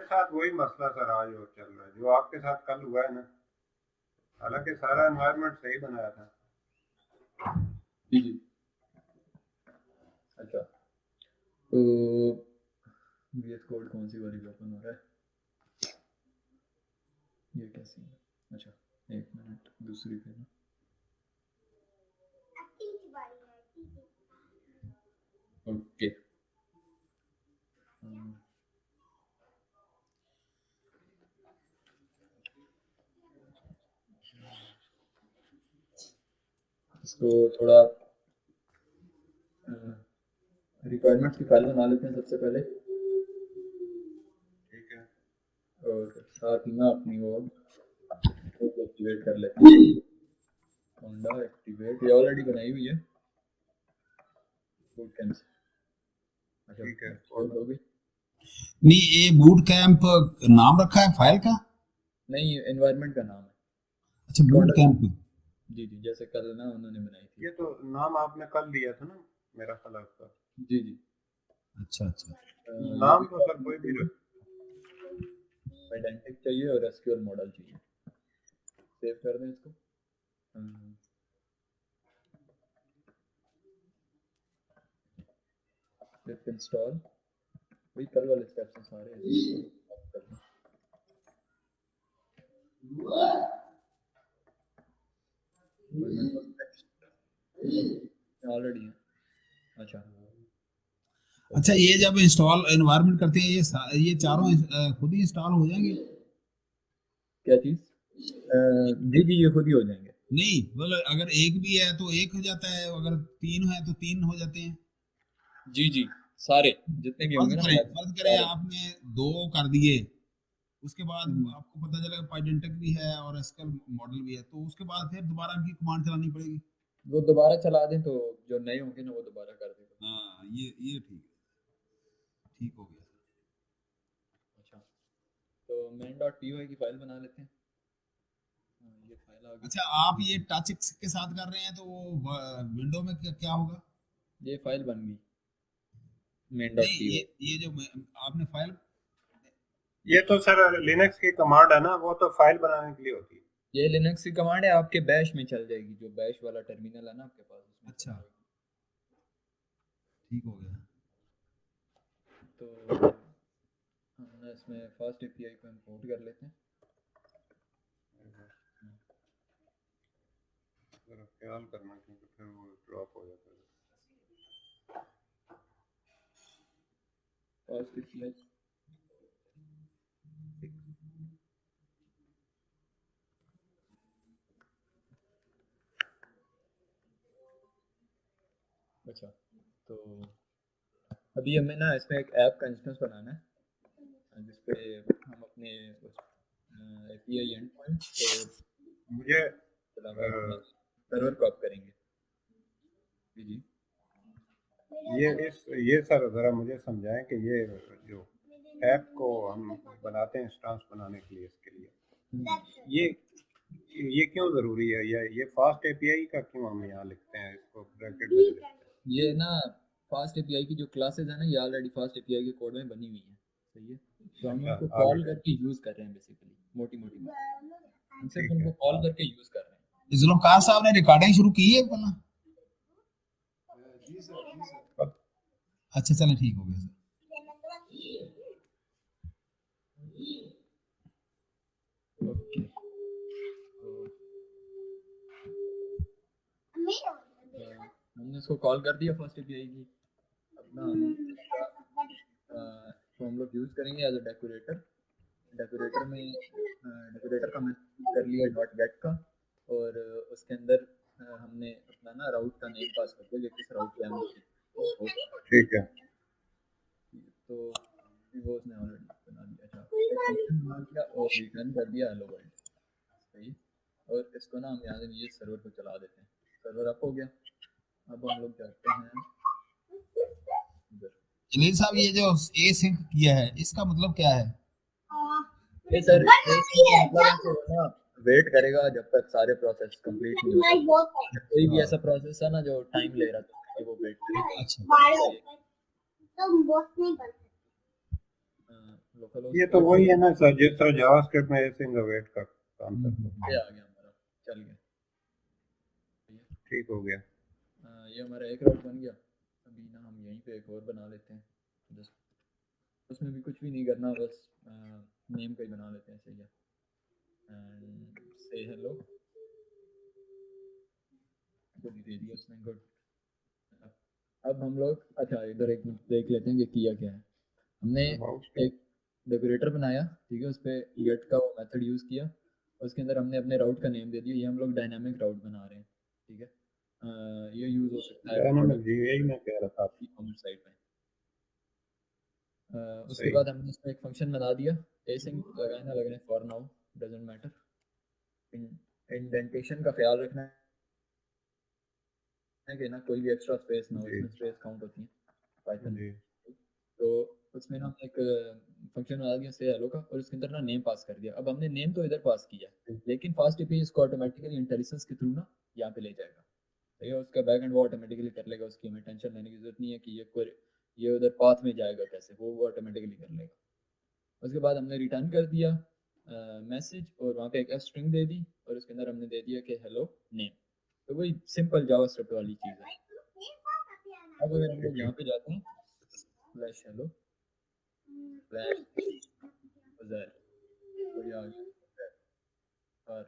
साथ वही मसला सर आज और चल रहा है जो आपके साथ कल हुआ है ना। हालांकि सारा एनवायरनमेंट सही बनाया था। जी जी। अच्छा, तो VS कोड कौन सी वाली ओपन हो रहा है? ये कैसी है? अच्छा, एक मिनट, दूसरी पे ना। ओके, इसको थोड़ा रिक्वायरमेंट्स की फाइल बना लेते हैं सबसे पहले, ठीक है। और साथ ही ना अपनी वो एक्टिवेट कर लेते हैं। होंडा एक्टिवेट ये ऑलरेडी बनाई हुई है बूट कैंप से। अच्छा, ठीक है। एक्टिवेट हो गई। नहीं, ये बूट कैंप नाम रखा है फाइल का? नहीं, एनवायरनमेंट का नाम है। अच्छा, बूट कैंप। जी जी, जैसे कल ना उन्होंने बनाई थी। ये तो नाम आपने कल दिया था ना मेरा ख्याल उसका। जी जी। अच्छा अच्छा। नाम तो सर कोई भी रख। आइडेंटिक चाहिए और एसक्यूएल मॉडल चाहिए। सेव कर दें इसको। स्क्रिप्ट इंस्टॉल, वही कल वाले स्टेप्स हैं सारे। ऑलरेडी है। अच्छा अच्छा, ये जब इंस्टॉल एनवायरनमेंट करते हैं ये चारों खुद ही इंस्टॉल हो जाएंगे? क्या चीज? जी जी, ये खुद ही हो जाएंगे। नहीं, मतलब अगर एक भी है तो एक हो जाता है, अगर तीन है तो तीन हो जाते हैं। जी जी, सारे जितने भी होंगे ना। फर्ज करें आपने दो कर दिए, उसके बाद आपको पता चलेगा पाइडेंटिक भी है और एसक्यूएल मॉडल भी है, तो उसके बाद फिर दोबारा की कमांड चलानी पड़ेगी। वो दोबारा चला दें तो जो नए होंगे ना वो दोबारा कर देंगे। हाँ, ये ठीक है, ठीक हो गया। अच्छा, तो main.py की फाइल बना लेते हैं। ये फाइल आ गई। अच्छा, आप ये टच के साथ कर रहे हैं तो वो विंडो में क्या होगा? ये फाइल बन गई नहीं, main.py। ये जो आपने फाइल, ये तो सर लिनक्स की कमांड है ना, वो तो फाइल बनाने के लिए होती है। ये लिनक्स की कमांड है, आपके बैश में चल जाएगी, जो बैश वाला टर्मिनल है ना आपके पास, उसमें अच्छा, चल जाएगी। ठीक हो गया। तो हम इसमें फर्स्ट एपीआई को इंपोर्ट कर लेते हैं। जरा ख्याल करना क्योंकि फिर वो ड्रॉप हो जाता है। फर्स्ट एपीआई अच्छा, तो अभी हमें ना इसमें एक ऐप का इंस्टेंस बनाना है जिसपे हम अपने एपीआई एंड पॉइंट को मुझे सर्वर को अप करेंगे। जी ये सर जरा मुझे समझाएं कि ये जो ऐप को हम बनाते हैं इंस्टेंस बनाने के लिए, इसके लिए ये क्यों जरूरी है, या ये फास्ट एपीआई का क्यों हम यहाँ लिखते हैं, इसको ब्रैकेट में लिखते हैं? ये ना फास्ट एपीआई की जो क्लासेस है ना, ये ऑलरेडी फास्ट एपीआई के कोड में बनी हुई है। सही है, तो हम उनको कॉल करके यूज कर रहे हैं बेसिकली, मोटी बात, हम सिर्फ उनको कॉल करके यूज कर रहे हैं। जुल्फ़कार साहब ने रिकॉर्डिंग शुरू की है पहला? अच्छा, चलें, ठीक हो गया सर। ओके, हमने इसको कॉल कर दिया फर्स्ट एपीआई की। अपना तो हम लोग यूज करेंगे एज अ डेकोरेटर। डेकोरेटर में डेकोरेटर का मैंने कर लिया डॉट गेट का, और उसके अंदर हमने अपना ना राउट का नेम पास कर दिया, किस राउट पे हम ठीक है। तो वो उसने ऑलरेडी बना दिया। अच्छा, फंक्शन बना दिया और रिटर्न कर दिया हेलो वर्ल्ड। सही, और इसको ना हम यहाँ से ये सर्वर को चला देते हैं। सर्वर अप हो गया। अब हम लोग जाते हैं जलील साहब, ये जो ए सिंक किया है इसका मतलब क्या है? ये सर मतलब ना वेट करेगा जब तक सारे प्रोसेस कंप्लीट नहीं होते। कोई भी ऐसा प्रोसेस है ना जो टाइम ले रहा था, वो वेट करेगा। अच्छा, लोकल ये होस्ट तो वही है ना सर, जिस तरह जावास्क्रिप्ट में एसिंग अवेट का काम करता है। ये आ गया हमारा, चल गया, ठीक हो गया। ये हमारा एक राउट बन गया। अभी ना हम यहीं पे एक और बना लेते हैं, जस्ट उसमें भी कुछ भी नहीं करना, बस नेम का ही बना लेते हैं, सही है। एंड से हेलो, तो भी दे दिया उसने, गुड। अब हम लोग अच्छा इधर एक देख लेते हैं कि किया क्या है। हमने एक डेकोरेटर बनाया, ठीक है, उस पर गेट का वो मेथड यूज़ किया, उसके अंदर हमने अपने राउट का नेम दे दिया। ये हम लोग डायनामिक राउट बना रहे हैं, ठीक है। ये यूज़ हो सकता है डायनामिक जी, यही मैं कह रहा था। ई कॉमर्स साइट में। उसके सही। बाद हमने इसमें एक फंक्शन बना दिया, एसिंग लगाना लगना for now doesn't matter. Indentation का ख्याल रखना है कि ना कोई भी एक्स्ट्रा स्पेस ना हो, जी इसमें स्पेस काउंट होती है पाइथन में। जी तो उसमें ना हमने एक फंक्शन बना दिया से हेलो का, और उसके अंदर ना नेम पास कर दिया। अब हमने नेम तो इधर पास किया, लेकिन फास्ट एपीआई इसको ऑटोमेटिकली इंटेलिजेंस के थ्रू ना यहाँ पे ले जाएगा, ठीक है। उसका बैक एंड वो ऑटोमेटिकली कर लेगा, उसकी हमें टेंशन लेने की जरूरत नहीं है कि ये उधर पाथ में जाएगा कैसे, वो ऑटोमेटिकली कर लेगा। उसके बाद हमने रिटर्न कर दिया मैसेज, और वहाँ पे एक स्ट्रिंग दे दी, और उसके अंदर हमने दे दिया कि हेलो नेम। तो वही सिंपल जावास्क्रिप्ट वाली चीज़ है। अब अगर हम लोग यहाँ पे जाते हैं, स्लैश हेलो स्लैश उधर, तो ये आ गया, और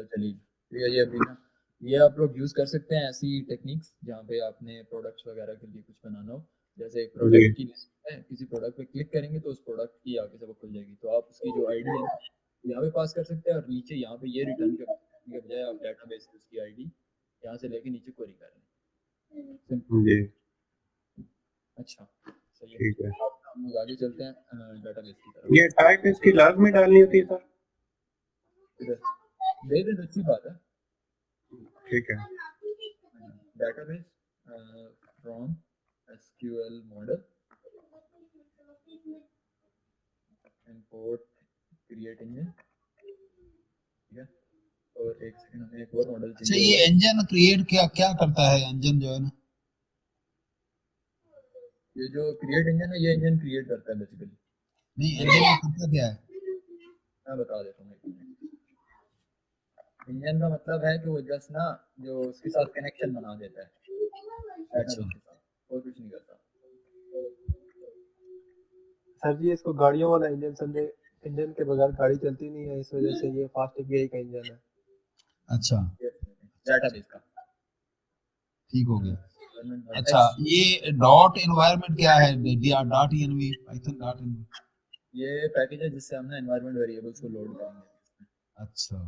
चलिए ठीक है। ये अभी ना ये आप लोग यूज़ कर सकते हैं ऐसी टेक्निक्स जहाँ पे आपने प्रोडक्ट्स वगैरह के लिए कुछ बनाना हो। जैसे एक जी प्रोडक्ट की लिस्ट है, किसी प्रोडक्ट पे क्लिक करेंगे तो उस प्रोडक्ट की आगे से वो खुल जाएगी, तो आप उसकी जो आईडी है यहाँ पे पास कर सकते हैं, और नीचे यहाँ पे ये रिटर्न करने के बजाय आप डेटाबेस से उसकी आईडी यहाँ से लेके नीचे क्वेरी कर लें, सिंपल। जी अच्छा सही है। ठीक है। अब हम लोग आगे चलते हैं डेटाबेस की तरफ। ये टाइप इसकी लाजमी डालनी होती है सर? इधर दे दे तो अच्छी बात है। ठीक है। database from SQL model, import create engine, ठीक है। और एक सेकंड हमें एक और मॉडल अच्छा, चाहिए ये होगा। इंजन क्रिएट क्या क्या करता है? इंजन जो है ना, ये जो क्रिएट इंजन है, ये इंजन क्रिएट करता है बेसिकली। नहीं इंजन में करता क्या है? मैं बता देता हूँ, एक मिनट। इंजन का मतलब है कि वो जस्ट ना जो उसके साथ कनेक्शन बना देता है अच्छा database के साथ, और कुछ नहीं करता। सर जी, इसको गाड़ियों वाला इंजन समझे, इंजन के बगैर गाड़ी चलती नहीं है, इस वजह से ये फास्ट एपीआई का इंजन है। अच्छा डेटाबेस का ठीक हो गया। environment अच्छा, ये डॉट एनवायरनमेंट क्या है? Dot env, python dot env. ये पैकेज है जिससे हम ना एनवायरनमेंट वेरिएबल्स को लोड करेंगे। अच्छा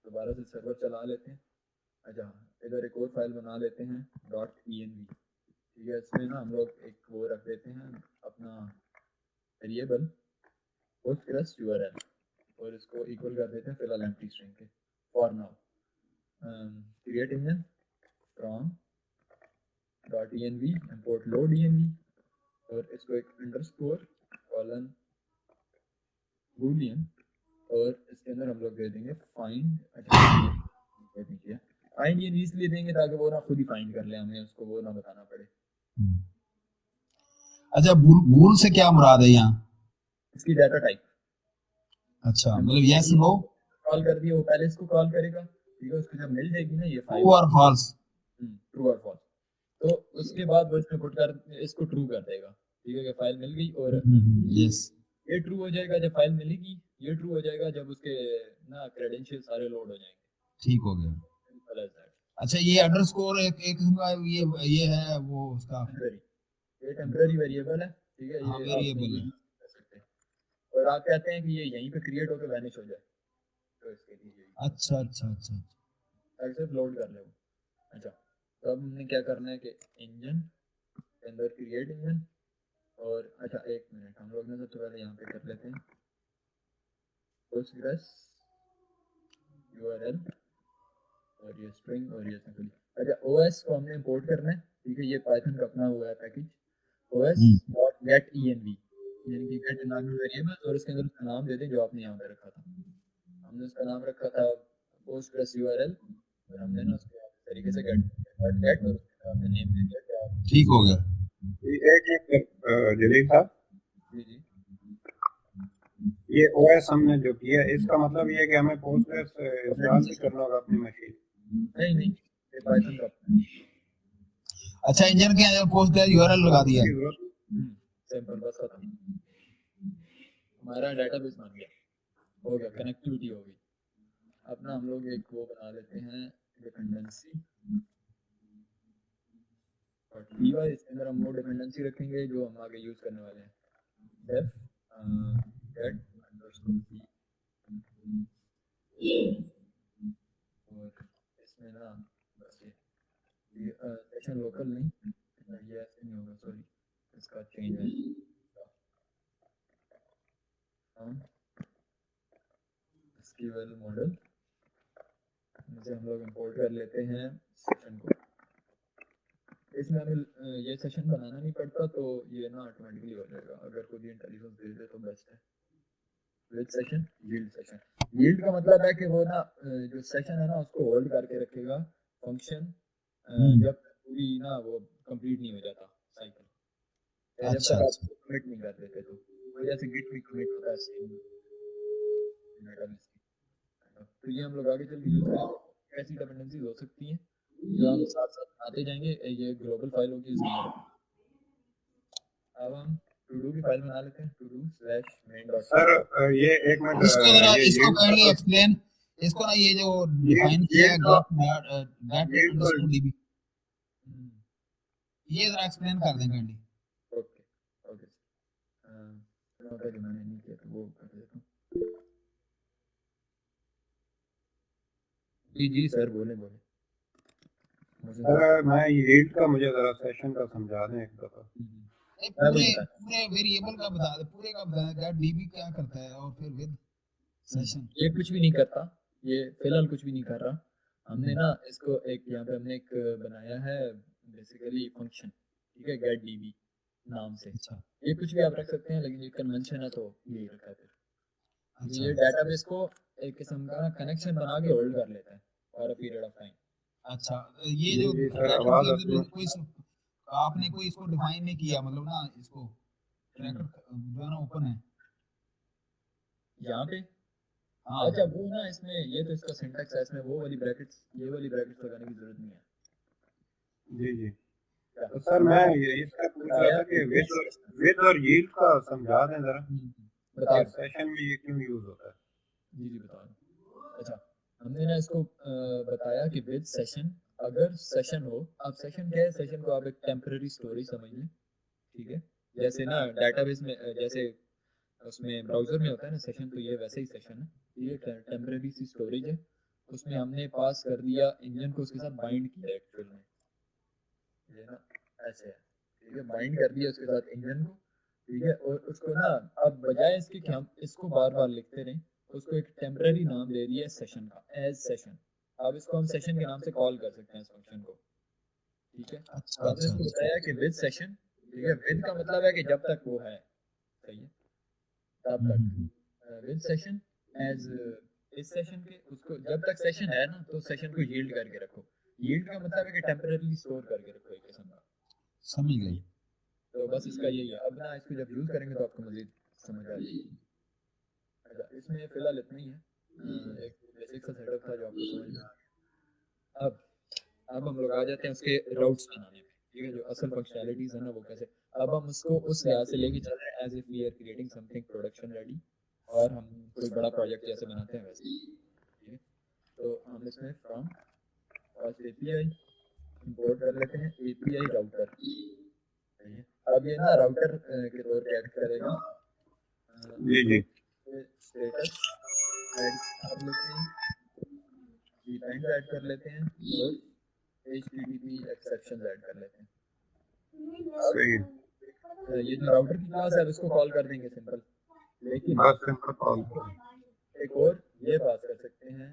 दोबारा से सर्वर चला लेते हैं। अच्छा इधर एक और फाइल बना लेते हैं .env, ठीक है। इसमें ना हम लोग एक वो रख देते हैं अपना वेरिएबल postgres url, और इसको इक्वल कर देते हैं फिलहाल एम्प्टी स्ट्रिंग के for now. Create engine from .env import load env, और इसको एक अंडरस्कोर कॉलन बूलियन, और इसके अंदर हम लोग दे देंगे फाइंड। अच्छा दे दीजिए फाइंड, ये इसलिए देंगे ताकि वो ना खुद ही फाइंड कर ले, हमें उसको वो ना बताना पड़े। अच्छा, भूल से क्या मुराद है यहाँ? इसकी डाटा टाइप, अच्छा, मतलब यस नो, कॉल कर दिया, वो पहले इसको कॉल करेगा, ठीक है। उसको जब मिल जाएगी ना ये फाइल ट्रू और फॉल्स। ट्रू और फॉल्स, तो उसके बाद वो इसमें पुट कर इसको ट्रू कर देगा, ठीक है, कि फाइल मिल गई। और यस ये ट्रू हो जाएगा जब फाइल मिलेगी, ये ट्रू हो जाएगा जब उसके ना क्रेडेंशियल सारे लोड हो जाएंगे। ठीक हो गया। Simple as that. अच्छा, ये अंडरस्कोर एक एक किस्म का ये है वो उसका ये टेम्पररी वेरिएबल है, ठीक है। हाँ ये आप वेरिएबल है। कर सकते हैं, और आप कहते हैं कि ये यहीं पे क्रिएट होकर वैनिश हो जाए, तो इसके लिए यही अच्छा अच्छा अच्छा सिर्फ लोड कर ले वो। अच्छा तो अब हमने क्या करना है कि इंजन के अंदर क्रिएट इंजन, और अच्छा एक मिनट हम लोग ने सबसे पहले यहाँ पे कर लेते हैं postgres url, और ये स्ट्रिंग, और ये सिंपली। अच्छा os को हमने इंपोर्ट करना है, ठीक है। ये पाइथन का अपना हुआ है पैकेज os.get.env, यानी कि गेट एनवायरनमेंट वेरिएबल, और उसके अंदर उसका नाम दे दें जो आपने यहाँ पे रखा था। हमने उसका नाम रखा था postgres url, और हमने ना उसको इस तरीके से गेट और उसके आपने नेम दे दिया क्या ठीक हो गया। एक जलील साहब, जी जी ये ओएस हमने जो किया इसका मतलब ये है कि हमें पोस्टग्रेस इंस्टॉल भी करना होगा अपनी मशीन? नहीं नहीं ये पाइथन का अच्छा, इंजन के अंदर पोस्ट का यूआरएल लगा दिया। की जरूरत सिंपल बस खत्म हमारा डेटाबेस बन गया हो गया कनेक्टिविटी हो गई अपना हम लोग एक वो बना लेते हैं डिपेंडेंसी और पीवाई इसके अंदर हम वो डिपेंडेंसी रखेंगे जो हम आगे यूज करने वाले हैं def get underscore p और इसमें ना बस ये सेशन लोकल नहीं ये ऐसे नहीं होगा सॉरी इसका चेंज है हम SQL मॉडल जिसे हम लोग इंपोर्ट कर लेते हैं सेशन को इसमें हमें ये सेशन बनाना नहीं पड़ता तो ये ना ऑटोमेटिकली हो जाएगा अगर खुद ही इंटेलिजेंस दे दे तो बेस्ट है विद सेशन यील्ड का मतलब है कि वो ना जो सेशन है ना उसको होल्ड करके रखेगा फंक्शन जब तक पूरी ना वो कंप्लीट नहीं हो जाता साइकिल जब अच्छा तक आप कमिट नहीं कर देते तो वजह से गिट भी कमिट होता है सेम डेटाबेस तो ये हम लोग आगे चल के यूज करेंगे ऐसी डिपेंडेंसीज हो सकती हैं जो हम साथ साथ आते जाएंगे ये ग्लोबल फाइल होगी इसके अंदर अब हम टू डू की फाइल बना लेते हैं to do /main सर ये एक मिनट इसको जरा ये इसको yield काइंडली का एक्सप्लेन इसको ना ये जो डिफाइन किया है get yield का underscore db ये जरा एक्सप्लेन कर दें काइंडली। ओके ओके जो मैंने नहीं किया तो वो कर देता हूँ जी जी सर बोले बोले मुझे सर मैं yield का मुझे जरा सेशन का समझा दें एक दफा। पूरे पूरे वेरिएबल का बता दे पूरे का बता दे get db क्या करता है और फिर विद सेशन ये कुछ भी नहीं करता ये फिलहाल कुछ भी नहीं कर रहा हमने ना इसको एक यहाँ पे हमने एक बनाया है बेसिकली फंक्शन ठीक है गेट डीबी नाम से अच्छा ये कुछ भी आप रख सकते हैं लेकिन ये कन्वेंशन है तो यही रखा है फिर अच्छा ये डेटाबेस को एक किस्म का कनेक्शन बना के होल्ड कर लेता है for a period of time अच्छा ये जी जो जी सर आवाज आती है। कोई आपने कोई इसको डिफाइन नहीं किया मतलब ना इसको ट्रैकर जो है ना ओपन है यहाँ पे हाँ अच्छा वो ना इसमें ये तो इसका सिंटैक्स है इसमें वो वाली ब्रैकेट्स ये वाली ब्रैकेट्स लगाने की जरूरत नहीं है जी जी तो सर मैं ये इसका पूछ रहा था कि विद और yield का समझा दें जरा बता कि सेशन में ये क्यों यूज होता है? जी जी बता दूं अच्छा हमने ना इसको बताया कि विद सेशन अगर सेशन हो अब सेशन क्या है सेशन को आप एक टेम्पररी स्टोरेज समझ लें ठीक है जैसे ना डेटाबेस में जैसे उसमें ब्राउजर में होता है ना सेशन तो ये वैसे ही सेशन है ये टेम्पररी सी स्टोरेज है उसमें हमने पास कर दिया इंजन को उसके साथ बाइंड किया एक्चुअल में ये ना ऐसे है ठीक है बाइंड कर दिया उसके साथ इंजन को ठीक है और उसको ना अब बजाय इसके कि हम इसको बार बार लिखते रहें उसको एक टेम्पररी नाम दे दिया सेशन का एज सेशन अब इसको हम सेशन के नाम से कॉल कर सकते हैं इस फंक्शन को ठीक है अच्छा तो हमने इसको बताया कि विद सेशन ठीक है विद का मतलब है कि जब तक वो है सही है तब तक विद सेशन एज इस सेशन के उसको जब तक सेशन है ना तो सेशन को यील्ड करके रखो यील्ड का मतलब है कि टेम्पररी स्टोर करके रखो एक किस्म का समझ गई तो बस इसका यही है अब ना इसको जब यूज करेंगे तो आपको मजीद समझ आ जाएगी अच्छा इसमें फिलहाल इतना ही है एक बेसिक सा सेटअप था जो आपको समझ में आया अब हम लोग आ जाते हैं उसके राउट्स बनाने में ठीक है जो असल फंक्शनैलिटीज है ना वो कैसे अब हम उसको उस लिहाज से लेके चल रहे हैं as if we are creating something production ready और हम कोई बड़ा प्रोजेक्ट जैसे बनाते हैं वैसे ठीक है तो हम इसमें फ्रॉम फर्स्ट एपीआई इंपोर्ट कर लेते हैं एपीआई राउटर सही है अब ये ना राउटर के तौर पे एक्ट करेगा जी जी स्टेटस ऐड कर लेते हैं डिपेंड ऐड कर लेते हैं और HTTP एक्सेप्शंस ऐड कर लेते हैं सही ये जो राउटर की क्लास है अब इसको कॉल कर देंगे सिंपल लेकिन बस सिंपल कॉल एक और ये बात कर सकते हैं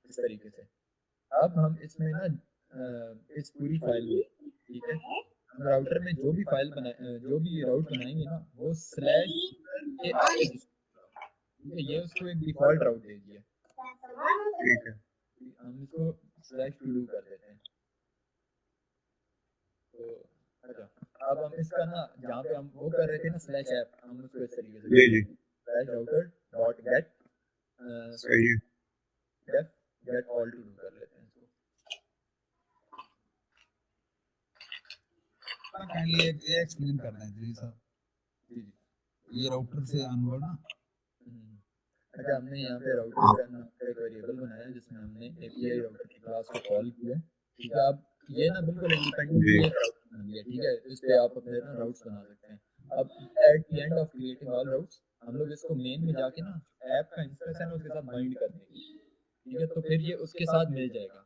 इस तरीके से अब हम इसमें ना इस पूरी फाइल में ठीक है हम राउटर में जो भी फाइल बनाए जो भी राउट बनाएंगे ना वो स्लैश के आगे ठीक है ये उसको एक डिफॉल्ट राउट दे दिया ठीक है हम इसको /to do कर देते हैं। तो अच्छा, अब हम इसका ना जहाँ पे हम वो कर रहे थे ना /app, हम उसको इस तरीके से जी जी /router.get सही है। def get all to do कर लेते हैं इसको। काइंडली एक्सप्लेन करना है जी साहब, जी जी। ये राउटर से अनवर्ड ना। अच्छा, हमने यहाँ पे राउटर का नाम का एक वेरिएबल बनाया है जिसमें हमने API राउटर की क्लास को कॉल किया है। ठीक है, अब ये ना बिल्कुल इंडिपेंडेंट जी ये राउटर बन गया। ठीक है, इस पे आप अपने ना राउट्स बना सकते हैं। अब at the end of creating all routes हम लोग इसको मेन में जाके ना ऐप का इंस्टेंस है ना उसके साथ बाइंड कर देंगे। ठीक है, तो फिर ये उसके साथ मिल जाएगा।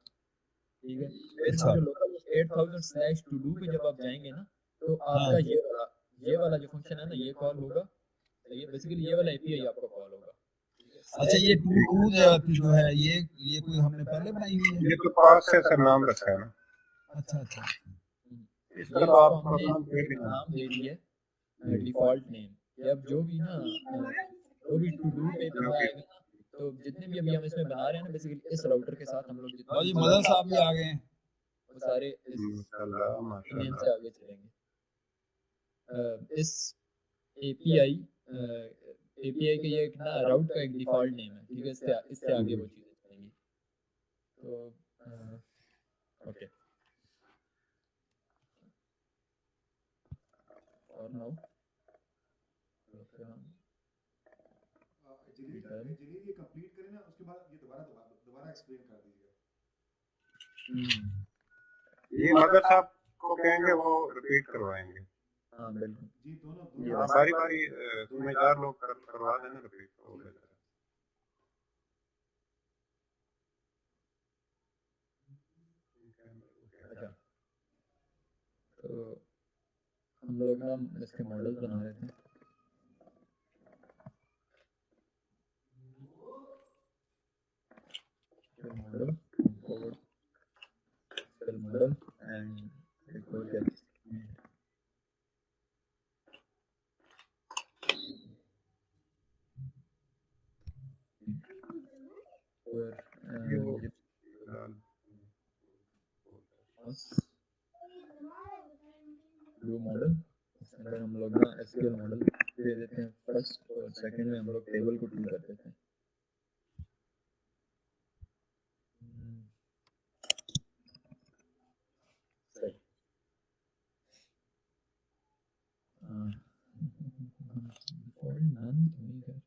ठीक है, फिर अच्छा। जो लोकल 8000/to do पे जब आप जाएंगे ना तो आपका हाँ। ये वाला जो फंक्शन है ना ये कॉल होगा। तो ये बेसिकली ये वाला API आपका कॉल होगा। अच्छा, ये टू जो है ये कोई हमने पहले बनाई हुई है? ये तो पास से सर नाम रखा है ना, अच्छा अच्छा। इस ये तरह तो आप हमने प्रोग्राम कर देना। नाम दे दिया डिफॉल्ट नेम कि अब जो भी ना जो भी टू डू पे बंदा आएगा ना, तो जितने भी अभी हम इसमें बना रहे हैं ना बेसिकली इस राउटर के साथ हम लोग जितने और भी ये चीज़ें मदन साहब भी आ गए हैं। वो सारे इस माशाल्लाह नेम माशाल्लाह। से आगे चलेंगे। इस API के ये एक ना राउट का एक डिफॉल्ट नेम है। ठीक है, इससे आगे वो चीज़ें चलेंगी। तो ओके, और नाउ इंजीनियर ये कंप्लीट करें ना, उसके बाद ये दोबारा एक्सप्लेन कर दीजिएगा। ये मदर साहब को कहेंगे वो रिपीट करवाएंगे। हाँ बिल्कुल। जी दोनों ये हाँ, बस बारी बारी जिम्मेदार लोग करवा देना रिपीट तो बेहतर है। अच्छा, तो हम लोग ना इसके मॉडल्स बना रहे थे। मॉडल कोड मॉडल एंड एक और क्या ये वो और ब्लू मॉडल। इसके अंदर हम लोग ना SQL मॉडल दे देते हैं फर्स्ट, और सेकंड में हम लोग टेबल को टू कर देते हैं। सही। डिफॉल्ट नन तो नहीं है।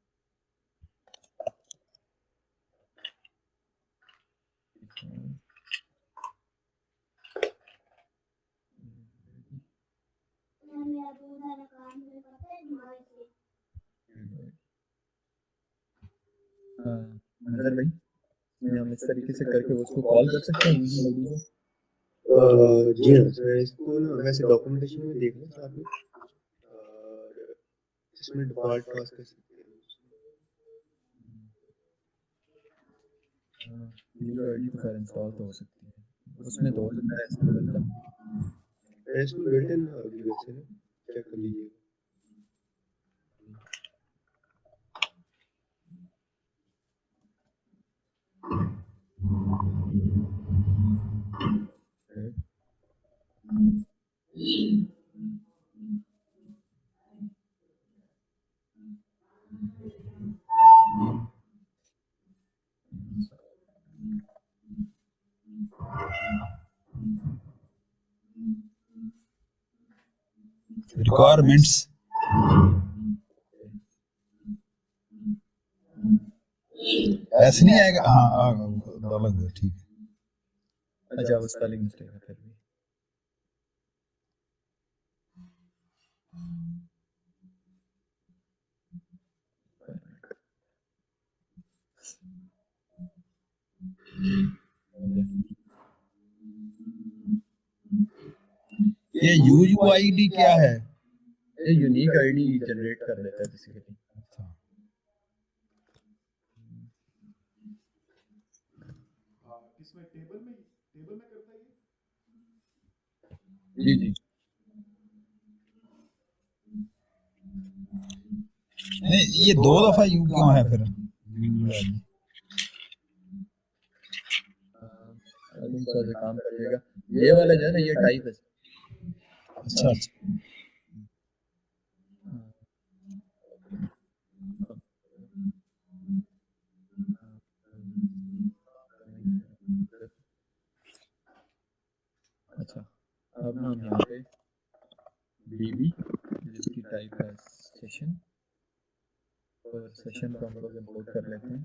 नजर भाई, इसमें हम इस तरीके से करके उसको कॉल कर सकते हैं यूजिंग आईडी को। जी हाँ सर, इसको ना वैसे डॉक्यूमेंटेशन में देखना चाहते और इसमें डिफॉल्ट पास कर सकते हैं। यूजर आईडी तो खैर इंस्टॉल तो हो सकती है, उसमें तो हो सकता है इसमें बदला। इसमें बिल्ट इन वैसे ना चेक कर लीजिए। रिक्वायरमेंट्स ऐसे नहीं आएगा। हाँ अलग है, ठीक है। अच्छा, वो स्पेलिंग मिस्टेक है फिर भी। ये UUID क्या है? ये यूनिक आईडी जनरेट कर देता है बेसिकली। किसमें टेबल में करता है जी जी। नहीं, ये 2 दफा यू क्यों है फिर? ओवरलैपिंग का जो काम कर जाएगा। ये वाला जो है ना ये टाइप है। अच्छा अच्छा अच्छा, अब ना हम यहाँ पे db जिसकी टाइप है सेशन, और सेशन को हम लोग इंपोर्ट कर लेते हैं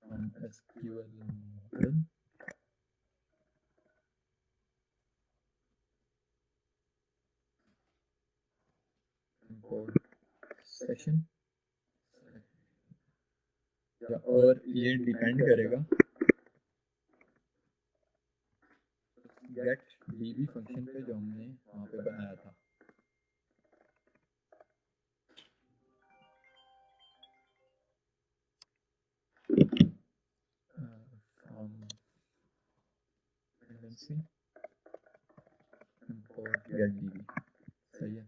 हम SQL मॉडल। इंपोर्ट सेशन, और ये डिपेंड करेगा गेट db फंक्शन पे जो हमने वहाँ पे बनाया था। From dependency import get db, सही है।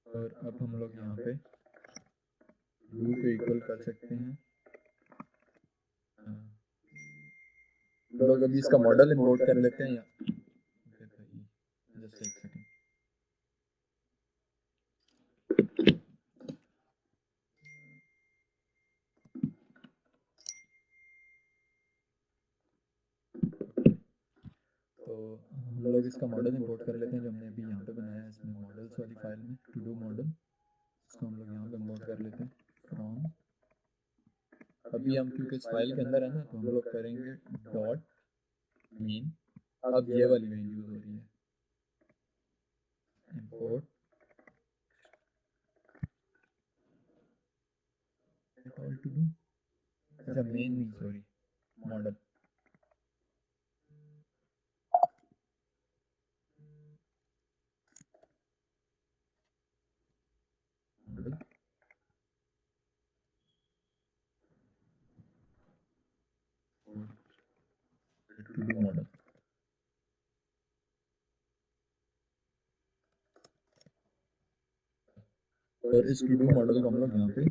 और अब हम लोग यहाँ पे डू को इक्वल कर सकते हैं। हम लोग अभी इसका मॉडल इंपोर्ट कर लेते हैं, या जस्ट एक सेकंड। तो हम लोग इसका मॉडल इंपोर्ट कर लेते हैं जो हमने अभी यहाँ पे बनाया है इसमें मॉडल्स वाली फाइल में, टू डू मॉडल। इसको हम लोग यहाँ पे इंपोर्ट कर लेते हैं फ्रॉम। अभी हम क्योंकि इस फाइल के अंदर है ना, तो हम लोग करेंगे डॉट मेन। अब ये वाली मेन यूज हो रही है, इंपोर्ट ऑल टू डू। अच्छा मेन नहीं, sorry, model. Model to do model. और इस टू डू मॉडल को हम लोग यहाँ पे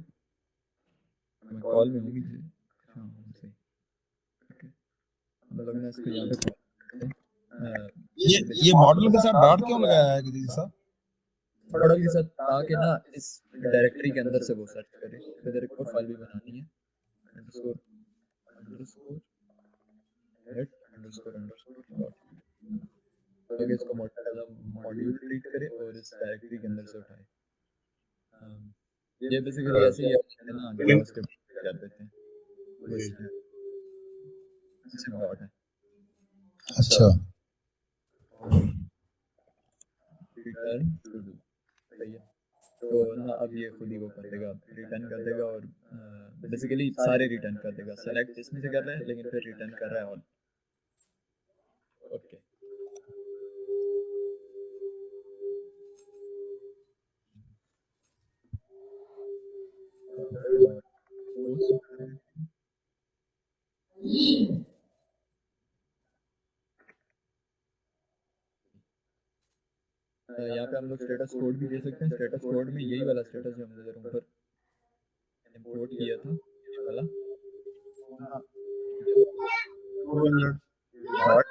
मैं कॉल में होंगी। हाँ सही, ओके। हम लोग ने इसको यहाँ पे call करते हैं। ये मॉडल के साथ डॉट क्यों लगाया है जी साहब? मॉडल के साथ ताकि ना इस डायरेक्टरी के अंदर से वो सर्च करे। फिर एक और फाइल भी बनानी है, underscore underscore head underscore underscore dot, ताकि इसको मॉड्यूल ट्रीट करे और इस डायरेक्टरी के अंदर से उठाए। ये बेसिकली ऐसे ही है ना, जावास्क्रिप्ट कर देते हैं वो इसमें डॉट है। अच्छा रिटर्न टू डू, सही है। तो ना अब ये खुद ही वो कर देगा, रिटर्न कर देगा, और बेसिकली सारे रिटर्न कर देगा। सेलेक्ट इसमें से कर रहा है लेकिन फिर रिटर्न कर रहा है ऑल। ओके, यहाँ पे हम लोग स्टेटस कोड भी दे सकते हैं। स्टेटस कोड में यही वाला स्टेटस जो हमने जरा ऊपर इंपोर्ट किया था, ये वाला डॉट,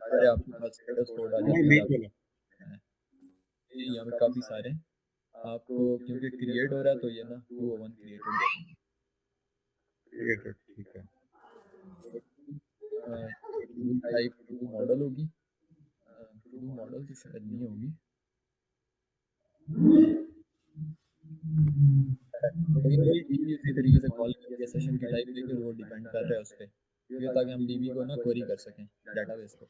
सारे आपके पास स्टेटस कोड आ नहीं जाते बीच हैं। में यहाँ पे काफ़ी सारे हैं। आपको क्योंकि क्रिएट हो रहा है तो ये ना 201 क्रिएटेड क्रिएटेड, ठीक है। टाइप टू डू मॉडल होगी। टू डू मॉडल तो शायद नहीं होगी, लेकिन वही डीबी इसी तरीके से कॉल करके सेशन की टाइप लेके वो डिपेंड कर रहा है उस पर, ये ताकि हम डीबी को ना क्वेरी कर सकें डेटाबेस को।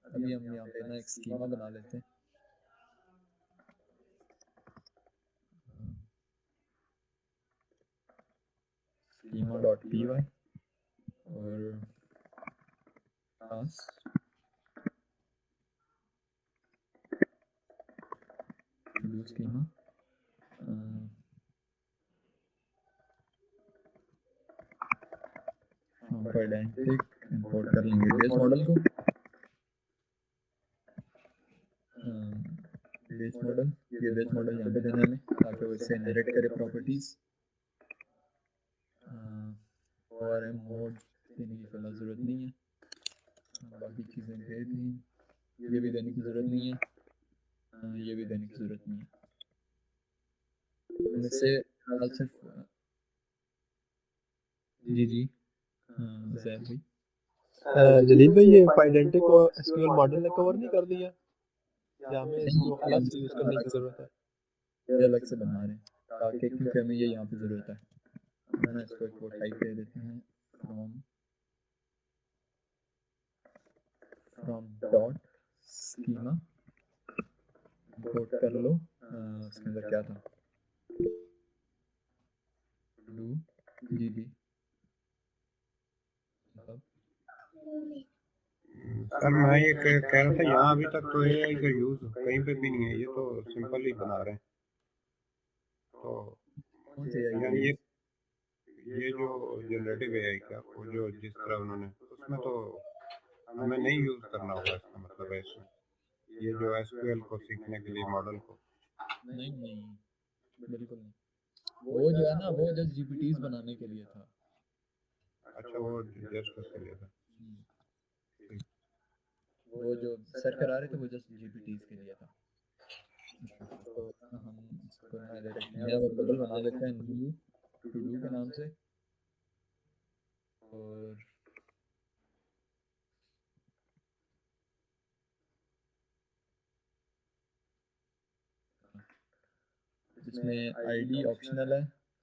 अभी हम यहाँ पे ना एक स्कीमा बना लेते हैं। स्कीमा डॉट पी वाई और क्लास टू डू स्कीमा। हम पेडेंटिक इंपोर्ट कर लेंगे बेस मॉडल को। बेस मॉडल, ये बेस मॉडल यहाँ पे देना हमें ताकि वो इससे इनहेरिट करे प्रॉपर्टीज। ORM मोड देने की फिलहाल ज़रूरत नहीं है। बाकी चीज़ें भेज दी, ये भी देने की ज़रूरत नहीं है, ये भी देने की ज़रूरत नहीं है। इससे फिलहाल सिर्फ जी जी ज़ैद भाई जलील भाई, ये पाइडेंटिक और एसक्यूएल मॉडल ने कवर नहीं कर दिया या हमें नहीं, इसको ये अलग हम से यूज करने की जरूरत है? ये अलग से बना रहे हैं ताकि, क्योंकि हमें ये यहाँ पे ज़रूरत है। है ना, इसको एक वो टाइप दे देते हैं फ्रॉम डॉट स्कीमा, इंपोर्ट कर लो। इसके अंदर क्या था, डू जी जी मतलब सर मैं ये कह रहा था यहाँ अभी तक तो एआई का यूज कहीं पे भी नहीं है, ये तो सिंपल ही बना रहे हैं। तो कौन से AI यानी ये जो जनरेटिव एआई का वो जो जिस तरह उन्होंने, उसमें तो हमें नहीं यूज करना होगा, इसका मतलब है इसमें ये जो एसक्यूएल को सीखने के लिए मॉडल को। नहीं नहीं बिल्कुल नहीं, वो जो है ना वो जस्ट जीपीटीज बनाने के लिए था। अच्छा, वो जस्ट उसके लिए था। वो जो सर करा रहे थे वो जस्ट जीपीटीज के लिए था। तो हम इसको ना डायरेक्ट नया वेरिएबल बना लेते हैं न्यू टू डू के नाम से, और इसमें आईडी ऑप्शनल है,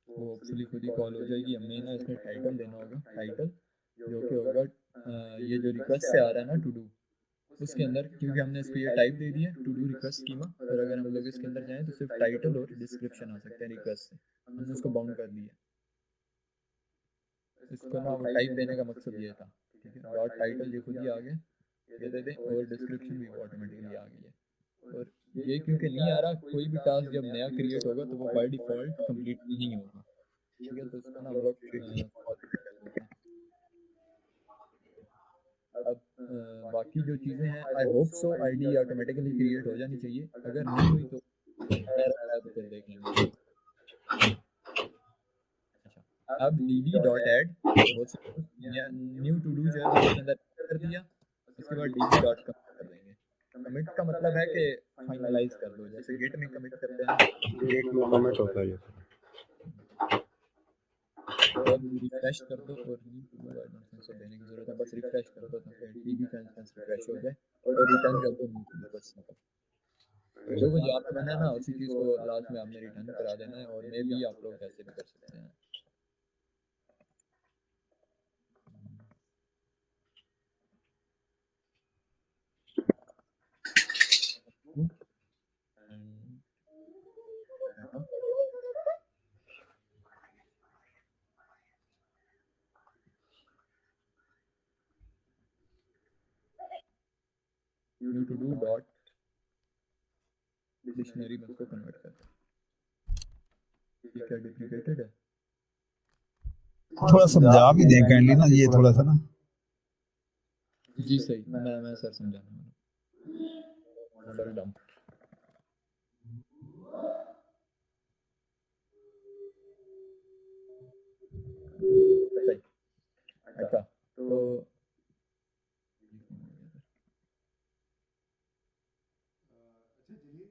वो ऑप्शनली खुद ही कॉल हो जाएगी। हमें ना इसमें टाइटल देना होगा, टाइटल जो कि होगा ये जो रिक्वेस्ट से आ रहा है ना टू डू, उसके अंदर, क्योंकि हमने इसको ये टाइप दे दिया टू डू रिक्वेस्ट स्कीमा, और अगर हम लोग इसके अंदर जाएं तो सिर्फ टाइटल और डिस्क्रिप्शन आ सकते हैं रिक्वेस्ट से, हमने उसको बाउंड कर दिया। इसको ना वो टाइप देने का मकसद ये था, ठीक है। डॉट टाइटल ये खुद ही आ गया, ये दे दें, और डिस्क्रिप्शन भी ऑटोमेटिकली आ गई है। और ये क्योंकि नहीं आ रहा, कोई भी टास्क जब नया क्रिएट होगा तो वो बाय डिफॉल्ट कंप्लीट नहीं होगा, ठीक है। तो इसको ना हम लोग फॉरवर्ड कर देते हैं। अब बाकी जो चीज़ें हैं, I hope so ID automatically create हो जानी चाहिए, अगर नहीं हुई तो तो फिर देख लेंगे। अच्छा, अब db dot add new to do जो है वो इसके अंदर कर दिया, उसके बाद db डॉट कमिट कर देंगे। कमिट का मतलब है कि फाइनलाइज कर दो, जैसे गेट में कमिट करते हैं ना, गेट में कमेंट होता है ये। तो अब रिफ्रेश कर दो, और new to do I don't think so देने की जरूरत है, बस रिफ्रेश कर दो ताकि db का इंस्टेंस रिफ्रेश हो जाए, और रिटर्न कर दो न्यू टू डू, बस सिंपल। जो कुछ यहाँ पे बना है ना उसी चीज़ को लास्ट में आपने रिटर्न करा देना है, और मे भी आप लोग ऐसे भी कर सकते हैं। New to do dot dictionary में उसको कन्वर्ट कर दो। ये क्या डुप्लीकेटेड है? थोड़ा समझा भी दें काइंडली ना, ये थोड़ा सा ना। जी सही, मैं सर समझाने वाला सर डम। सही, अच्छा तो अच्छा जलील,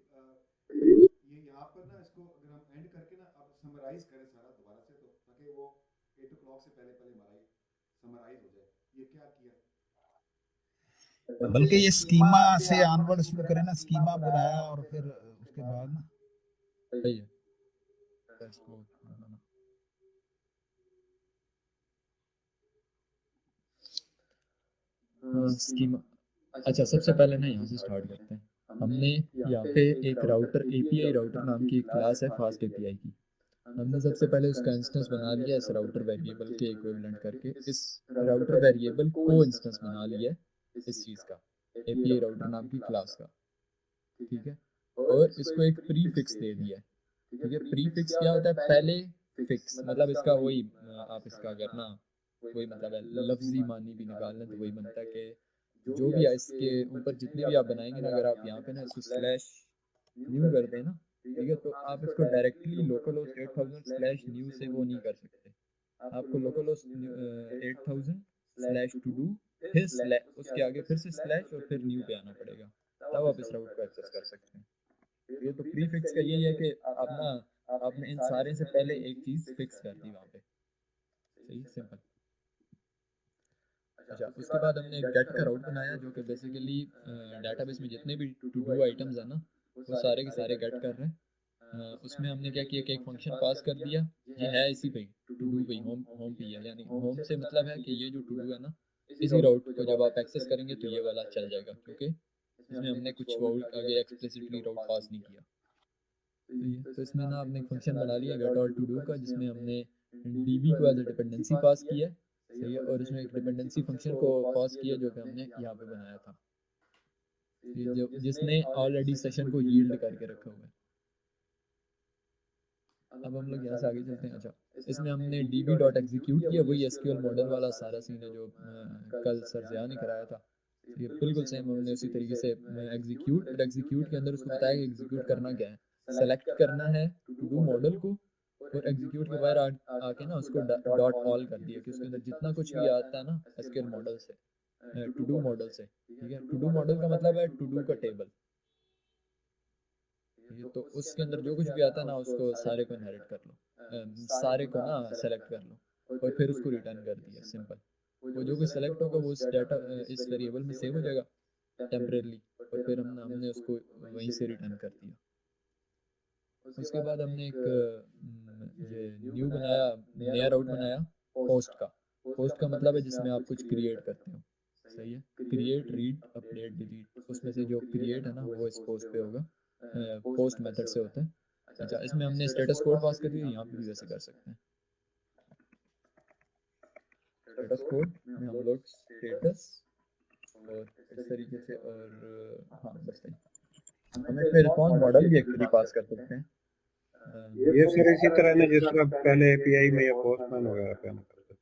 ये यहाँ पर ना इसको अगर हम एंड करके ना अब समराइज करें सारा दोबारा से, तो ताकि वो 8 o'clock से पहले पहले हमारा समराइज हो जाए, ये क्या किया? बल्कि ये स्कीमा से ऑनवर्ड शुरू करें ना, स्कीमा बनाया और फिर उसके बाद ना सही है इसको बनाना। स्कीमा, अच्छा सबसे पहले ना यहाँ से स्टार्ट करते हैं। हमने यहाँ पे एक राउटर एपीआई राउटर नाम की एक क्लास है फास्ट एपीआई की, हमने सबसे पहले उसका इंस्टेंस बना लिया इस राउटर वेरिएबल के इक्विवेलेंट करके, इस राउटर वेरिएबल को इंस्टेंस बना लिया इस चीज़ का, एपीआई राउटर नाम की क्लास का, ठीक है। और इसको एक प्री फिक्स दे दिया है, ठीक है। प्री फिक्स क्या होता है, पहले फिक्स मतलब इसका वही आप इसका करना वही मतलब है, लफ्जी मानी भी निकालना तो वही बनता है कि जो भी है इसके ऊपर जितने भी आप बनाएंगे ना, अगर आप यहाँ पे ना इसको स्लैश न्यू कर दें ना, ठीक है, तो आप इसको directly local host 8000 slash new से वो नहीं कर सकते, आपको local host 8000 slash to do फिर उसके आगे फिर से स्लैश और फिर न्यू पे आना पड़ेगा, तब आप इस राउट को एक्सेस कर सकते हैं। ये तो प्रीफिक्स का यही है कि आप ना आपने इन सारे से पहले एक चीज़ फिक्स कर दी वहाँ पे। सही, सिंपल। अच्छा, उसके बाद हमने एक गेट का राउट बनाया जो कि बेसिकली डेटाबेस में जितने भी टू डू आइटम्स हैं ना वो सारे के सारे गेट कर रहे हैं। उसमें हमने क्या किया कि एक फंक्शन पास कर दिया, ये है इसी पे टू डू पे होम होम पे है, यानी होम से मतलब है कि ये जो टू डू है ना इसी राउट को जब आप एक्सेस करेंगे तो ये वाला चल जाएगा, क्योंकि इसमें हमने कुछ राउट आगे एक्सप्लिसिटली राउट पास नहीं किया। सही है, तो इसमें ना आपने एक फंक्शन बना लिया गेट ऑल टू डू का जिसमें हमने डीबी को एज अ डिपेंडेंसी पास किया है। सही है, और इसमें एक डिपेंडेंसी फंक्शन को पास किया जो कि हमने यहाँ पे बनाया था, ये जो जिसने ऑलरेडी सेशन को यील्ड करके रखा हुआ है। अब हम लोग यहाँ से आगे चलते हैं। अच्छा, इसमें हमने db डॉट एग्जीक्यूट किया, वही एसक्यूएल मॉडल वाला सारा सीन है जो कल सर ज़िया ने कराया था। ये बिल्कुल सेम हमने उसी तरीके से एग्जीक्यूट, और एग्जीक्यूट के अंदर उसको बताया कि एग्जीक्यूट करना क्या है, सेलेक्ट करना है टू डू मॉडल को, और एग्जीक्यूट के बाहर आके ना उसको डॉट ऑल कर दिया कि उसके अंदर जितना कुछ भी आता है ना एसक्यूएल मॉडल से, टू डू मॉडल से, ठीक है। टू डू मॉडल का मतलब है टू डू का टेबल, ये तो उसके अंदर जो कुछ भी आता है ना उसको सारे को इनहेरिट कर लो, सारे को ना सेलेक्ट कर लो और फिर उसको रिटर्न कर दिया, सिंपल। वो जो कुछ सेलेक्ट होगा वो इस डाटा इस वेरिएबल में सेव हो जाएगा टेम्परेली, और फिर हमने उसको वहीं से रिटर्न कर दिया। उसके बाद हमने एक ये न्यू बनाया, नया राउट बनाया पोस्ट का। पोस्ट का मतलब है जिसमें आप कुछ क्रिएट करते हो। सही है, क्रिएट, रीड, अपडेट, डिलीट, उसमें से जो क्रिएट है ना वो इस पोस्ट पे होगा, पोस्ट मेथड से होता है। अच्छा, इसमें हमने स्टेटस कोड पास कर दिया, यहाँ पे भी वैसे कर सकते हैं। स्टेटस कोड में हम लोग स्टेटस और इस तरीके से, और हाँ बस नहीं, हमें फिर रिस्पॉन्स मॉडल भी एक्चुअली पास कर सकते हैं। ये सर इसी तरह ना जिस तरह पहले एपीआई में या पोस्टमैन वगैरह पे हम करते थे,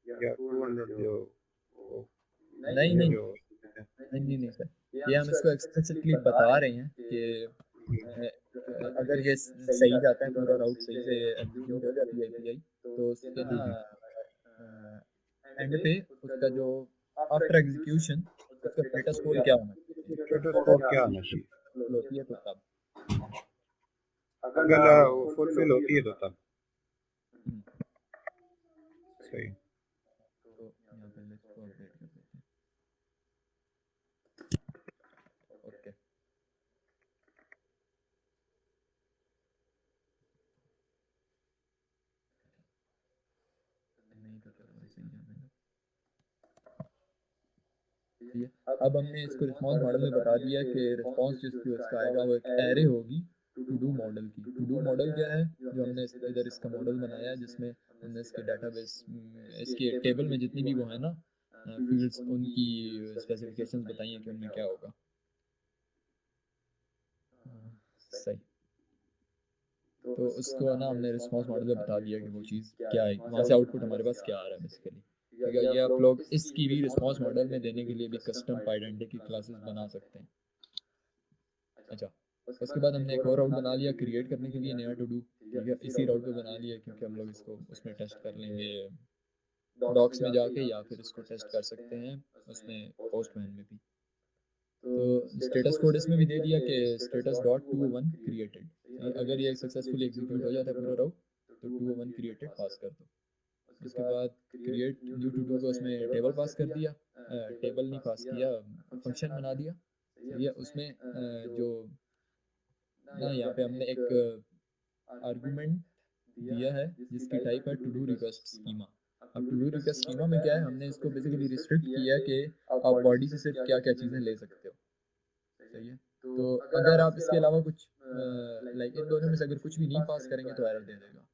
या 200 जो नहीं ये नहीं जो नहीं नहीं नहीं सर, ये हम इसको एक्सप्लिसिटली बता रहे हैं कि अगर ये सही जाता है, पूरा राउट सही से एग्जीक्यूट हो जाती है एपीआई, तो उसके ना एंड पे उसका जो आफ्टर एग्जीक्यूशन उसका स्टेटस कोड क्या होना चाहिए, स्टेटस कोड क्या आना चाहिए, होती है तो तब। अगर फुलफिल होती है तो तब। सही। तो यहाँ पे लेट्स को अपडेट कर देते हैं। ओके, नहीं तो चलो ऐसे ही जाने दो। ठीक है, अब हमने इसको रिस्पॉन्स मॉडल में बता दिया कि रिस्पॉन्स जिसकी उसका आएगा वो एक एरे होगी टू डू मॉडल की। टू डू मॉडल क्या है, जो हमने इधर इसका मॉडल बनाया है जिसमें हमने इसके डाटाबेस, इसके टेबल में जितनी भी वो है ना फील्ड्स, उनकी स्पेसिफिकेशंस बताई हैं कि उनमें क्या होगा। सही, तो उसको ना हमने रिस्पॉन्स मॉडल में बता दिया कि वो चीज़ क्या है, वहाँ से आउटपुट हमारे पास क्या आ रहा है बेसिकली। ठीक है, ये आप लोग इसकी भी रिस्पॉन्स मॉडल में देने के लिए भी कस्टम आइडेंटिटी क्लासेस बना सकते हैं। अच्छा, उसके बाद हमने एक और राउट बना लिया क्रिएट करने के लिए नया टू डू। ठीक है, इसी राउट पे बना लिया क्योंकि हम लोग इसको उसमें टेस्ट कर लेंगे डॉक्स में जाके, या फिर इसको टेस्ट कर सकते हैं उसमें पोस्टमैन में भी। तो स्टेटस कोड इसमें भी दे दिया कि स्टेटस डॉट 201 क्रिएटेड। अगर ये सक्सेसफुली एग्जीक्यूट हो जाता है पूरा राउट तो 201 क्रिएटेड पास कर दो। उसके बाद क्रिएट न्यू टू डू को उसमें टेबल पास कर दिया, टेबल नहीं पास किया, फंक्शन बना दिया। सही है, उसमें जो ना यहाँ पे हमने एक आर्गुमेंट दिया है जिसकी टाइप है टू डू रिक्वेस्ट स्कीमा। अब टू डू रिक्वेस्ट स्कीमा में क्या है, हमने इसको बेसिकली रिस्ट्रिक्ट किया है कि आप बॉडी से सिर्फ क्या क्या चीज़ें ले सकते हो। सही है, तो अगर आप इसके अलावा कुछ लाइक इन दोनों में से अगर कुछ भी नहीं पास करेंगे तो एरर दे देगा।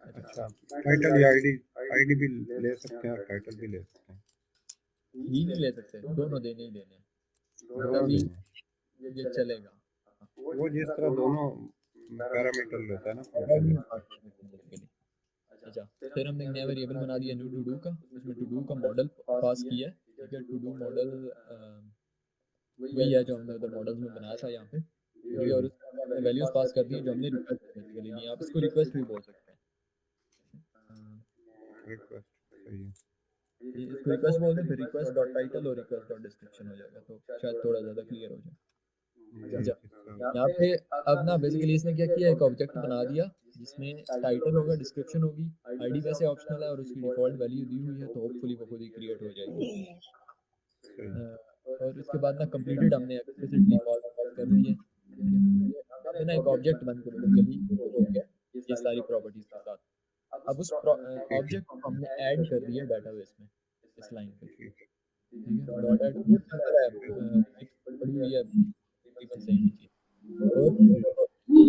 अच्छा, टाइटल या आईडी भी ले सकते हैं और टाइटल भी ले सकते हैं, ही नहीं ले सकते, दोनों देने ही देने हैं, दोनों तभी देने। ये चलेगा। वो जिस तरह दोनों पैरामीटर लेता है ना बेसिकली। अच्छा, फिर हमने एक नया वेरिएबल बना दिया न्यू टू डू का, उसमें टू डू का मॉडल पास किया है। ठीक है, टू डू मॉडल वही है जो हमने उधर मॉडल्स में बनाया था यहाँ पे। ठीक है, और उसमें हमने वैल्यूज पास कर दी जो हमने रिक्वेस्ट बेसिकली ली, आप इसको रिक्वेस्ट भी बोल सकते हैं। रिक्वेस्ट। सही है। इसको रिक्वेस्ट बोल दें, फिर रिक्वेस्ट डॉट टाइटल और रिक्वेस्ट डॉट डिस्क्रिप्शन हो जाएगा, तो शायद थोड़ा ज़्यादा क्लियर हो जाए। यहाँ पे अब ना बेसिकली इसने क्या किया, एक ऑब्जेक्ट बना दिया जिसमें टाइटल होगा, डिस्क्रिप्शन होगी, आईडी वैसे ऑप्शनल है और उसकी डिफ़ॉल्ट वैल्यू दी हुई है, तो होपफुली वो खुद ही क्रिएट हो जाएगी। और उसके बाद ना कंप्लीटेड हमने एक्सप्लिसिटली कॉल कर दी है, अब ना एक ऑब्जेक्ट बन के बेसिकली हो गया ये सारी प्रॉपर्टीज के साथ। अब उस ऑब्जेक्ट को हमने ऐड कर दिया डेटाबेस में इस लाइन पे, ठीक है, डॉट ऐड सिंपल है, एक पड़ी हुई है तकरीबन सेम ही चीज़। और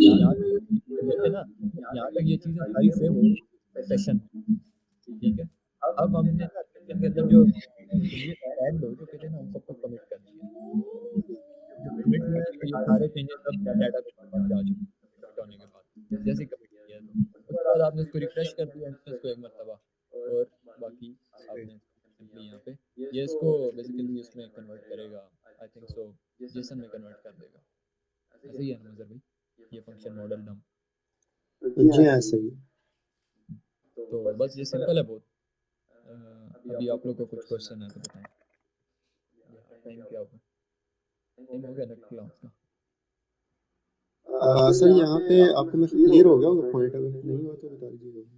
यहाँ देखे ना, यहाँ तक ये चीज़ें सारी सेम हो सेशन, ठीक है। अब हमने ना सेशन के अंदर जो ऐड हो चुके थे ना, उन सबको कमिट कर दिया। जो कमिट हुआ है तो ये सारे चेंजेस सब डेटाबेस में आ चुके हैं कमिट होने के बाद, जैसे कमिट किया तो उसके बाद आपने इसको रिफ्रेश कर दिया इंस्टेंस को एक मरतबा, और बाकी आपने सिंपली यहाँ पे ये इसको बेसिकली इसमें कन्वर्ट करेगा, आई थिंक सो जेसन में कन्वर्ट कर देगा। ऐसे ही है ना मज़र भाई, ये फंक्शन मॉडल डम। जी हाँ सही है। तो बस ये सिंपल है बहुत। अभी आप लोग को कुछ क्वेश्चन है तो बताएं। टाइम क्या होगा? टाइम हो गया ना क्लास का? सर यहाँ पे आपको मतलब क्लियर हो गया होगा पॉइंट, अगर नहीं हुआ तो बता दीजिएगा।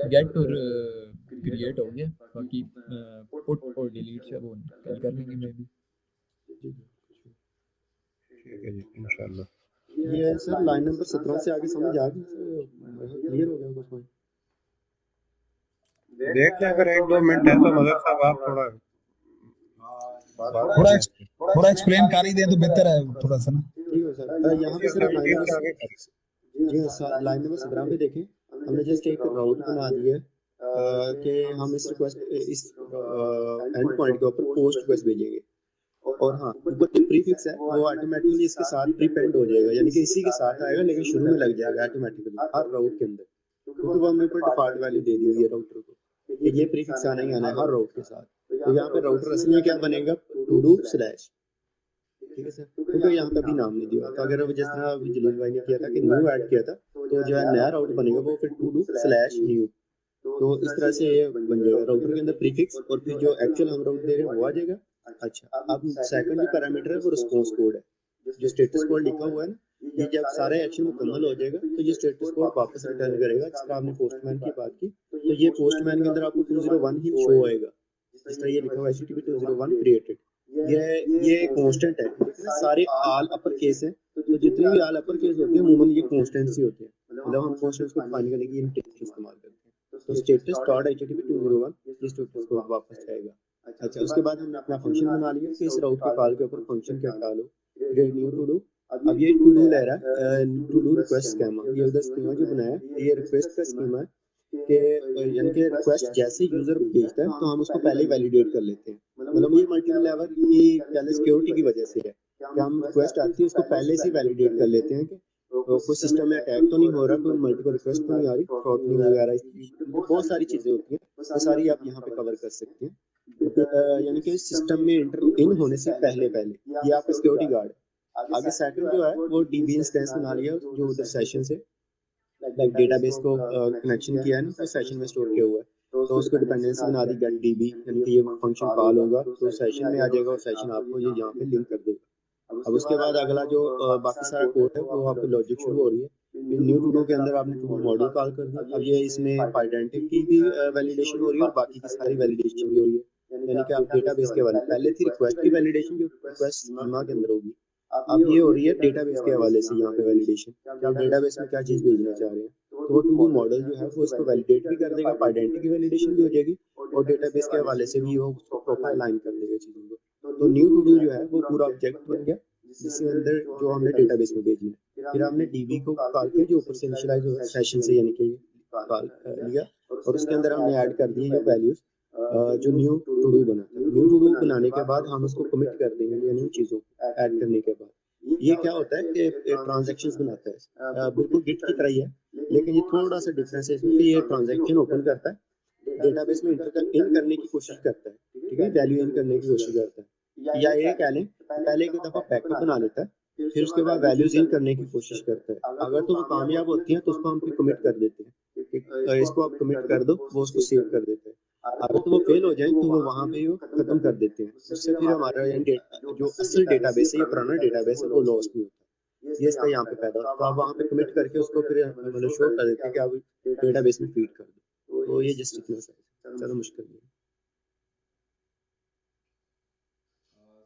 गेट और क्रिएट हो गया, बाकी पुट और डिलीट से वो कल कर लेंगे मे भी। ठीक है जी इंशाल्लाह। ये सर लाइन नंबर 17 से आगे समझ आ गई सर, क्लियर हो गया होगा पॉइंट। देख लें अगर 1-2 मिनट है तो मदर साहब आप थोड़ा एक्सप्लेन कर ही दें तो बेहतर है थोड़ा सा ना। ठीक है सर, यहाँ पे सर लाइन नंबर, जी हाँ लाइन नंबर 17 पे देखें, हमने जस्ट एक राउट बना दिया है कि हम इस रिक्वेस्ट इस एंड पॉइंट के ऊपर पोस्ट रिक्वेस्ट भेजेंगे, और हाँ ऊपर जो प्रीफिक्स है वो ऑटोमेटिकली इसके साथ प्रीपेंड हो जाएगा, यानी कि इसी के साथ आएगा लेकिन शुरू में लग जाएगा ऑटोमेटिकली हर राउट के अंदर, क्योंकि वो हमने ऊपर डिफॉल्ट वैल्यू दे दी हुई है राउटर को कि ये प्रीफिक्स आना ही आना है हर राउट के साथ। तो यहाँ पे राउटर असल में क्या बनेगा, टू डू स्लैश, ठीक है सर, क्योंकि यहाँ पे भी नाम नहीं दिया। तो अगर जिस तरह अभी जलील भाई ने किया था कि न्यू ऐड किया था, तो जो है नया राउट बनेगा वो फिर टू डू स्लैश न्यू, तो इस तरह से ये बन जाएगा राउटर के अंदर प्रीफिक्स, और फिर जो एक्चुअल हम राउट दे रहे हैं वो आ जाएगा। अच्छा, अब सेकंड जो पैरामीटर है वो रिस्पांस कोड है, जो स्टेटस कोड लिखा हुआ है ना, ये जब सारे एक्शन मुकम्मल हो जाएगा तो ये स्टेटस कोड वापस रिटर्न करेगा। जिस तरह आपने पोस्टमैन की बात की, तो ये पोस्टमैन के अंदर आपको 201 ही शो होएगा, जिस तरह ये लिखा हुआ है HTTP 201 क्रिएटेड, ये कांस्टेंट है, सारे ऑल अपर केस है, तो जितने भी ऑल अपर केस होते हैं अमूमन ये कांस्टेंट्स ही होते हैं, मतलब हम कांस्टेंट्स को डिफाइन करने की इंटेंशन इस्तेमाल करते हैं। तो स्टेटस डॉट HTTP 201 ये स्टेटस कोड वापस आएगा। अच्छा, उसके बाद हमने अपना फंक्शन बना लिया कि इस राउट के कॉल के ऊपर फंक्शन क्या कॉल हो, क्रिएट न्यू टू डू। अब ये टू डू ले रहा है, टू डू रिक्वेस्ट स्कीमा, ये उधर स्कीमा जो बनाया है ये रिक्वेस्ट का स्कीमा है कि यानी कि रिक्वेस्ट जैसे यूजर भेजता है तो हम उसको पहले ही वैलिडेट कर लेते हैं, मतलब ये मल्टीपल लेवल की पहले सिक्योरिटी की वजह से है कि हम रिक्वेस्ट आती है उसको पहले से वैलिडेट कर लेते हैं कि कोई सिस्टम में अटैक तो नहीं हो रहा, कोई मल्टीपल रिक्वेस्ट तो नहीं आ रही, फ्रॉडनिंग वगैरह, बहुत सारी चीजें होती हैं, वो सारी आप यहाँ पे कवर कर सकते हैं। यानी कि सिस्टम में इंटर इन होने से पहले ये आपका सिक्योरिटी गार्ड है। आगे सेकंड जो है वो डीबी इंस्टेंस बना लिया जो उधर सेशन से लाइक डेटाबेस को कनेक्शन किया है ना, तो सेशन में स्टोर किया हुआ है, तो उसको डिपेंडेंसी बना दी गेट डीबी, यानी कि ये फंक्शन कॉल होगा तो सेशन में आ जाएगा और सेशन आपको ये यहाँ पे लिंक कर देगा। अब उसके बाद अगला जो बाकी सारा कोड है वो आपकी लॉजिक शुरू हो रही है। फिर न्यू टू डू के अंदर आपने टू डू मॉड्यूल कॉल कर दिया, अब ये इसमें आइडेंटिटी की भी वैलिडेशन हो रही है और बाकी की सारी वैलिडेशन भी हो रही है, यानी कि आप डेटाबेस के हवाले, पहले थी रिक्वेस्ट की वैलिडेशन जो रिक्वेस्ट स्कीमा के अंदर होगी, अब ये हो रही है डेटाबेस के हवाले से यहाँ पे वैलिडेशन कि आप डेटाबेस में क्या चीज़ भेजना चाह रहे हैं। तो वो टू डू मॉडल जो है वो इसको वैलिडेट भी कर देगा, आइडेंटिटी की वैलिडेशन भी हो जाएगी और डेटाबेस के हवाले से भी वो उसको प्रॉपर अलाइन कर देगा चीज़ों को। तो न्यू टू डू जो है वो पूरा ऑब्जेक्ट बन गया जिसके अंदर जो हमने डेटाबेस में भेजना है। फिर हमने डीबी को कॉल किया जो ऊपर से इनिशियलाइज हो सेशन से, यानी कि कॉल लिया और उसके अंदर हमने ऐड कर दिए जो वैल्यूज जो न्यू टू डू बना था। न्यू टू डू बनाने के बाद हम उसको कमिट कर देंगे, यानी उन चीज़ों को ऐड करने के बाद ये क्या होता है कि ट्रांजैक्शंस बनाता है, बिल्कुल गिट की तरह ही है, लेकिन ये थोड़ा सा डिफरेंस है इसमें कि ये ट्रांजैक्शन ओपन करता है, डेटाबेस में इन करने की कोशिश करता है, ठीक है, वैल्यू इन करने की कोशिश करता है, या ये कह लें पहले एक दफ़ा बैकअप बना लेता है, फिर उसके बाद वैल्यूज इन करने की कोशिश करता है। अगर तो वो कामयाब होती हैं तो उसको हम फिर कमिट कर देते हैं, इसको आप कमिट कर दो, वो उसको सेव कर देते हैं। अगर तो वो फेल हो जाए तो वो वहाँ पे वो खत्म कर देते हैं, उससे फिर हमारा जो असल डेटाबेस है, ये पुराना डेटाबेस है, वो लॉस नहीं होता। ये इसका यहाँ पे फायदा होता है। तो आप वहाँ पे कमिट करके उसको फिर मतलब शो कर देते हैं कि आप डेटाबेस में फीड कर दो, तो ये जस्ट इतना सा है, ज़्यादा मुश्किल नहीं है।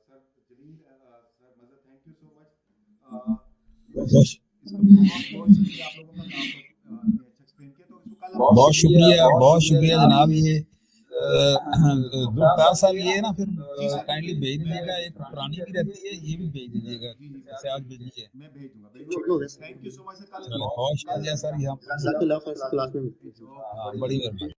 सर जलील सर मज़ा, थैंक यू सो मच। बहुत इसका बहुत बहुत शुक्रिया आप लोगों का, आप लोग ने अच्छा एक्सप्लेन किया। तो इसको कल हम बहुत शुक्रिया जनाब। ये जुल्फ़िकार साहब, ये ना फिर काइंडली भेज दीजिएगा, एक पुरानी भी रहती है, ये भी भेज दीजिएगा, जी जी जैसे आज भेजी है। मैं भेज दूंगा ठीक हो गया। Thank you so much sir. कल चलो बहुत शुक्रिया सर, ये हम जज़ाकल्लाह, फर्स्ट क्लास में मिलते हैं। ओके हाँ, बड़ी मेहरबानी।